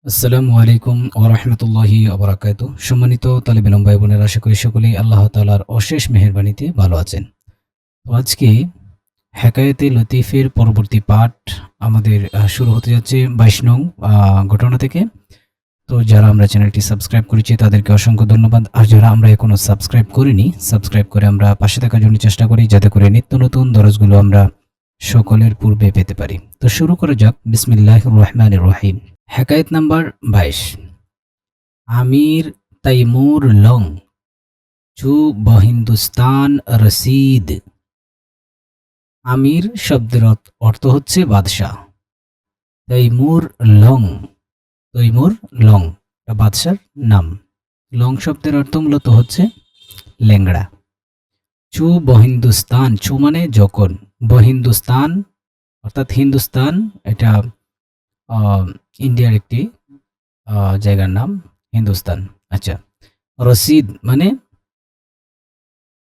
আসসালামু আলাইকুম ওয়া রাহমাতুল্লাহি ওয়া বারাকাতুহু। সম্মানিত তালিবে ইলম ভাই বোনেরা, আশা করি সকলেই আল্লাহ তাআলার অশেষ মেহেরবানিতে ভালো আছেন। তো আজকে হেকায়েতে লতিফের পরবর্তী পাঠ আমাদের শুরু হতে যাচ্ছে ২২ নং ঘটনা থেকে। তো যারা আমরা চ্যানেলটি সাবস্ক্রাইব করেছি তাদেরকে অসংখ্য ধন্যবাদ। আর যারা আমরা এখনো সাবস্ক্রাইব করিনি, সাবস্ক্রাইব করে আমরা পাশে থাকার জন্য চেষ্টা করি, যাতে করে নিত্য নতুন দরজগুলো আমরা সকলের পূর্বে পেতে পারি। তো শুরু করা যাক। বিসমিল্লাহির রহমানির রহিম। হেকায়েত নাম্বার ২২। আমির তৈমুর লং চু বহিন্দুস্তান রসিদ। আমির শব্দের অর্থ হচ্ছে বাদশাহ। তৈমুর লং, তৈমুর লং বাদশার নাম। লং শব্দের অর্থ মূলত হচ্ছে ল্যাংড়া। চু বহিন্দুস্তান, চু মানে যখন, বহিন্দুস্তান অর্থাৎ হিন্দুস্তান, এটা ইন্ডিয়ার একটি জায়গার নাম হিন্দুস্তান। আচ্ছা, রসিদ মানে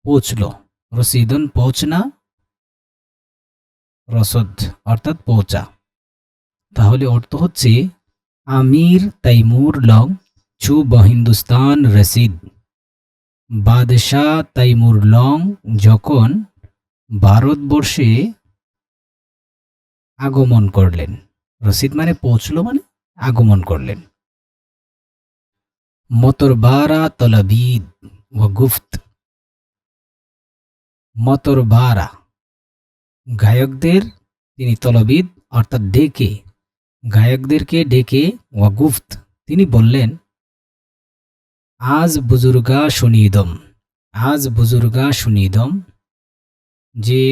পৌঁছলো, রসিদন পৌঁছনা, রসদ অর্থাৎ পৌঁছা। তাহলে অর্থ হচ্ছে আমির তৈমুর লং চু বহিন্দুস্তান রসিদ। বাদশাহ তৈমুর লং যখন ভারতবর্ষে আগমন করলেন। রসিদ মানে পৌঁছলো, মানে আগমন করলেন। মতরবারা তলবিদ ও গুফত। মতরবারা গায়কদের তিনি তলবিদ অর্থাৎ ডেকে, গায়কদেরকে ডেকে ওয়াগুফত তিনি বললেন, আজ বুজুর্গা শুনিদম, আজ বুজুর্গা শুনিদম, যে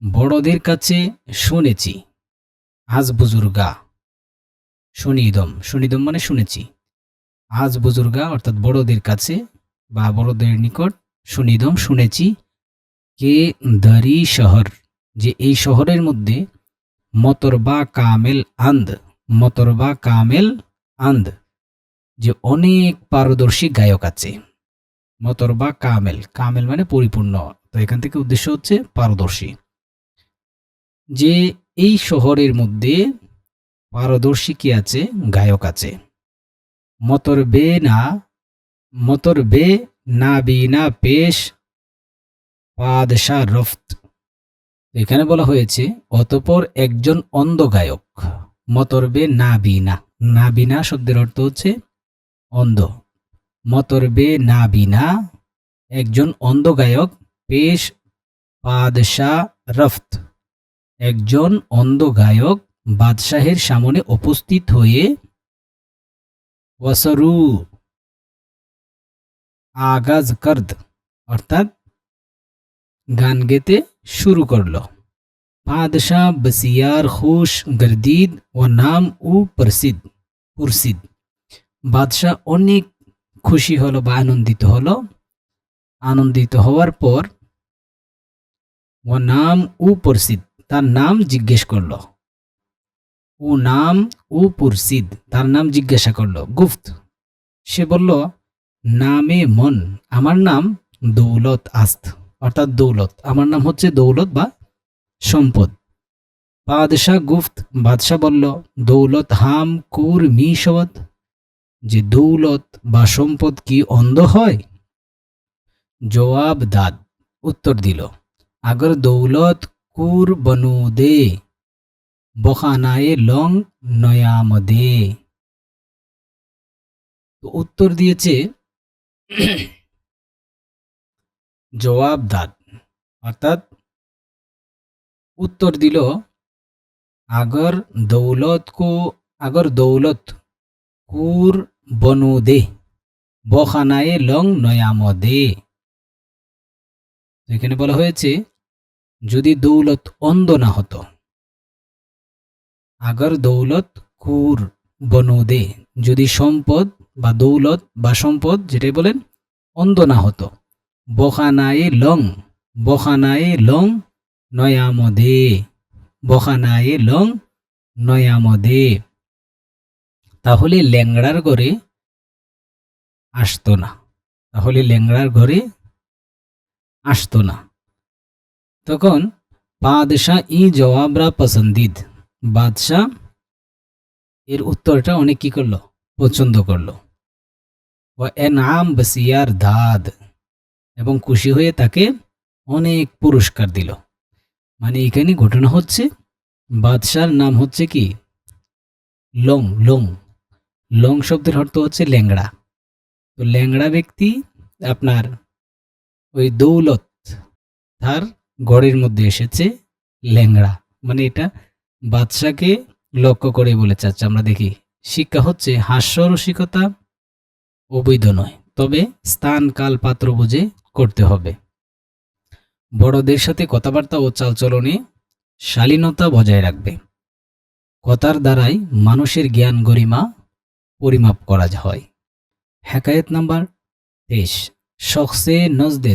বড়দের কাছে শুনেছি। আজ বুজুর্গা শুনিদম, শুনিদম মানে শুনেছি। আজ বুজুর্গা অর্থাৎ বড়দের কাছে বা বড়দের নিকট, শুনিদম শুনেছি, কে দারি শহর, যে এই শহরের মধ্যে মতরবা কামেল আন্দ, মতরবা কামেল আন্দ, যে অনেক পারদর্শী গায়ক আছে। মতরবা কামেল, কামেল মানে পরিপূর্ণ, তো এখান থেকে উদ্দেশ্য হচ্ছে পারদর্শী। যে এই শহরের মধ্যে পারদর্শী কি আছে, গায়ক আছে। মতরবে না, মতরবে না বিনা পেশ পাদশাহ রফত। এখানে বলা হয়েছে অতঃপর একজন অন্ধ গায়ক। মতরবে না বিনা, না বিনা শব্দের অর্থ হচ্ছে অন্ধ। মতরবে না বিনা একজন অন্ধ গায়ক, পেশ পাদশাহ রফত একজন অন্ধ গায়ক বাদশাহের সামনে উপস্থিত হয়ে ওয়াসরু আগাজ করদ অর্থাৎ গান গেতে শুরু করল। বাদশাহ বসিয়ার খুশ গর্দিদ ও নাম ও প্রসিদ্ধ পুরসিদ। বাদশাহ অনেক খুশি হলো বা আনন্দিত হলো। আনন্দিত হওয়ার পর ও নাম ও প্রসিদ্ধ, তার নাম জিজ্ঞেস করলো। ও নাম ও পুরসিদ, তার নাম জিজ্ঞাসা করলো। গুফত, সে বলল, নামে মন, আমার নাম দৌলত আস্ত অর্থাৎ দৌলত, আমার নাম হচ্ছে দৌলত বা সম্পদ। বাদশাহ গুফত, বাদশাহ বলল, দৌলত হাম কুর মি শবদ, যে দৌলত বা সম্পদ কি অন্ধ হয়? জবাব দাদ, উত্তর দিল, আগর দৌলত কুর বনু দে বখানায়ে লং নয়ামদে। তো উত্তর দিয়েছে জবাব দাদ, অর্থাৎ উত্তর দিল, আগর দৌলত কো, আগর দৌলত কুর বনু দে বখানায়ে লং নয়ামদে। এখানে বলা হয়েছে যদি দৌলত অন্ধ না হতো, আগর দৌলত কুর বনু দে, যদি সম্পদ বা দৌলত বা সম্পদ যেটাই বলেন অন্ধ না হতো, বখানায়ে লং, বখানায়ে লং নয়ামদে, বখানায়ে লং নয়ামদে, তাহলে ল্যাংড়ার ঘরে আসতো না, তাহলে ল্যাংড়ার ঘরে আসতো না। তখন বাদশাহ ই জবাবরা পসন্দিদ, বাদশাহ এর উত্তরটা অনেক কি করলো, পছন্দ করলো। ও এনআম বসিয়ার দাদ, এবং খুশি হয়ে তাকে অনেক পুরস্কার দিল। মানে এখানে ঘটনা হচ্ছে, বাদশার নাম হচ্ছে কি লং। লং লং শব্দের অর্থ হচ্ছে ল্যাংড়া। তো ল্যাংড়া ব্যক্তি আপনার ওই দৌলত তার গড়ের মধ্যে এসেছে ল্যাংড়া, মানে এটা বাদশাকে লক্ষ্য করে বলে চাচ্ছে। আমরা দেখি শিক্ষা হচ্ছে হাস্যরসিকতা অবৈধ নয়, তবে স্থান কাল পাত্র বুঝে করতে হবে। বড়দের সাথে কথাবার্তা ও চালচলনে শালীনতা বজায় রাখবে। কথার দ্বারাই মানুষের জ্ঞান গরিমা পরিমাপ করা হয়। হেকায়েত নাম্বার 23, শখসে নজদে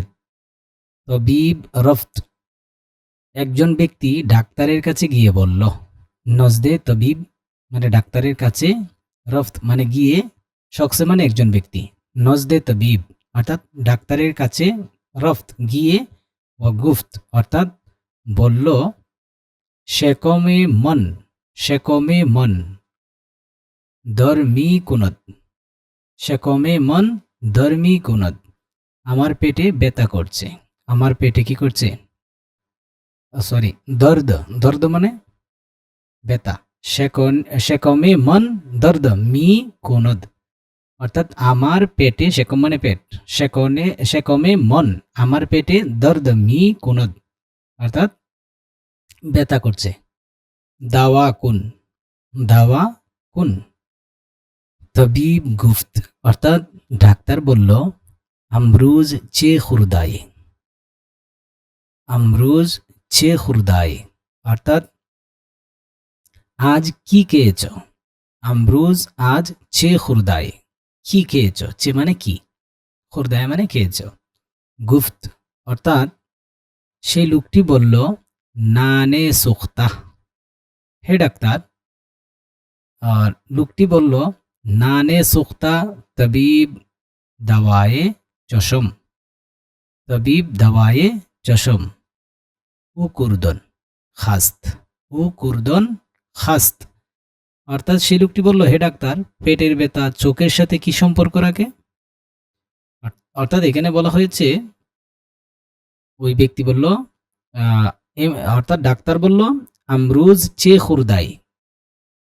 তবিব রফত। একজন ব্যক্তি ডাক্তারের কাছে গিয়ে বলল। নজদে তবিব মানে ডাক্তারের কাছে, রফত মানে গিয়ে, শখসে মানে একজন ব্যক্তি, নজদে তবিব অর্থাৎ ডাক্তারের কাছে, রফত গিয়ে, ও গুফত অর্থাৎ বলল, শেকমে মন, শেকমে মন ধর্মী কুনত, শেকমে মন ধর্মী কুনত, আমার পেটে ব্যথা করছে, আমার পেটে কি করছে, সরি দর্দ, দর্দ মানে ব্যথা, শেকমে মন দর্দ মি কুনদ অর্থাৎ আমার পেটে, শেকম মানে পেট, শেকমে মন আমার পেটে, দর্দ মি কুনদ অর্থাৎ ব্যথা করছে। দাওয়া কুন, দাওয়া কুন। তবিব গুফত অর্থাৎ ডাক্তার বলল, আমরুজ চে খুরদায়ে, আমরুজ চে খুরদায়ে অর্থাৎ আজ কি খেয়েছ, আমরুজ আজ চে খুরদায়ে, কি খেয়েছ, চে মানে কি, খুরদায়ে মানে খেয়েছ। গুফত অর্থাৎ সেই লোকটি বলল, নানে সুখতা, হে ডাক্তার। আর লোকটি বলল, নানে সুখতা তবিব দাওয়ায়ে চশম, তবিব দাওয়ায়ে চশম ও কুরদন খাস্ত, ও কুরদন খাস্ত অর্থাৎ সেই লোকটি বলল, হে ডাক্তার, পেটের ব্যথা চোখের সাথে কি সম্পর্ক রাখে। অর্থাৎ এখানে বলা হয়েছে, ওই ব্যক্তি বলল, অর্থাৎ ডাক্তার বলল, আমরুজ চে খুরদাই,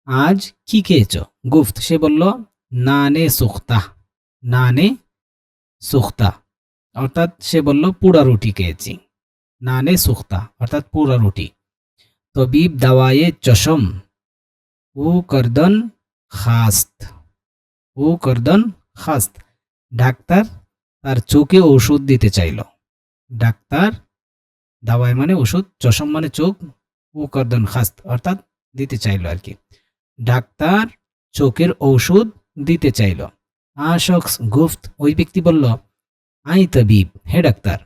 আজ কি খেয়েছ। গুফত সে বলল, নানে সুখতা, নানে সুখতা অর্থাৎ সে বলল পুরা রুটি খেয়েছি, নানে সুখতা অর্থাৎ পুরা রুটি। তবিব দাওয়ায়ে চশম ও করদন খাস্ত, ও করদন খাস্ত ডাক্তার তার চোখে ওষুধ দিতে চাইল। ডাক্তার দাওয়ায় মানে ওষুধ, চশম মানে চোখ, ও করদন খাস্ত অর্থাৎ দিতে চাইল আর কি। ডাক্তার চোখের ঔষধ দিতে চাইল। আশখস গুফত ওই ব্যক্তি বলল, আই তবিব, হে ডাক্তার,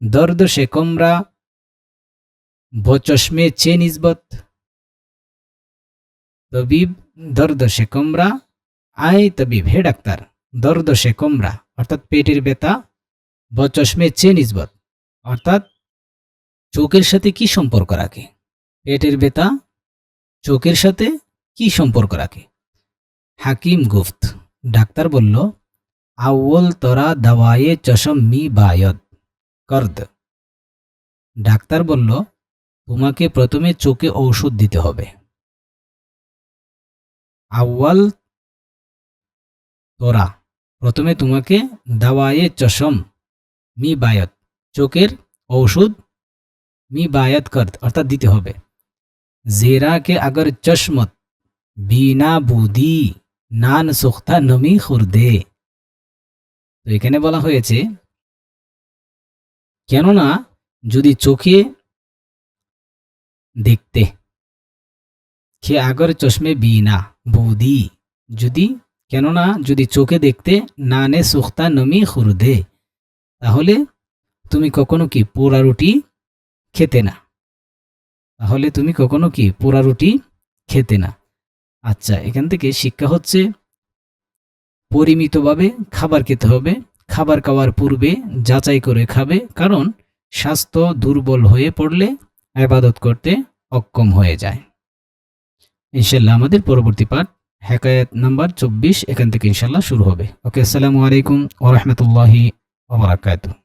দর্দ সে কমরা বচশমে চে নিসবত, তবিব দর্দ সে কমরা, আই তবিব হে ডাক্তার, দর্দ সে কমরা অর্থাৎ পেটের ব্যথা, বচশমে চে নিসবত অর্থাৎ চোখের সাথে কি সম্পর্ক রাখে, পেটের ব্যথা চোখের সাথে কি সম্পর্ক রাখে। হাকিম গুফত ডাক্তার বলল, আউ্ল তরা দাওয়ায়ে চশম মি বায়দ করদ, ডাক্তার বলল, তোমাকে প্রথমে চোখে ঔষধ দিতে হবে। আউ্ল তোরা প্রথমে তোমাকে দাওয়ায়ে চশম মি বায়ত চোখের ঔষধ, মি বায়ত করদ অর্থাৎ দিতে হবে। জেরা কে আগর চশমত বিনা বুদি নান সুখতা নমি খুরদে। তো এখানে বলা হয়েছে, কেননা যদি চোখে দেখতে, খে আগর চশমে বিনা বুদি যদি, কেননা যদি চোখে দেখতে, নানে সুখতা নমি খুরদে তাহলে তুমি কখনো কি পোড়া রুটি খেতে না, তাহলে তুমি কখনো কি পোড়া রুটি খেতে না। আচ্ছা, এখান থেকে শিক্ষা হচ্ছে, পরিমিতভাবে খাবার খেতে হবে, খাবার খাওয়ার পূর্বে যাচাই করে খাবে, কারণ স্বাস্থ্য দুর্বল হয়ে পড়লে ইবাদত করতে অক্ষম হয়ে যায়। ইনশাল্লাহ আমাদের পরবর্তী পাঠ হেকায়াত নাম্বার 24 এখান থেকে ইনশাল্লাহ শুরু হবে। ওকে, আসসালামু আলাইকুম ওয়া রাহমাতুল্লাহি ওয়া বারাকাতুহু।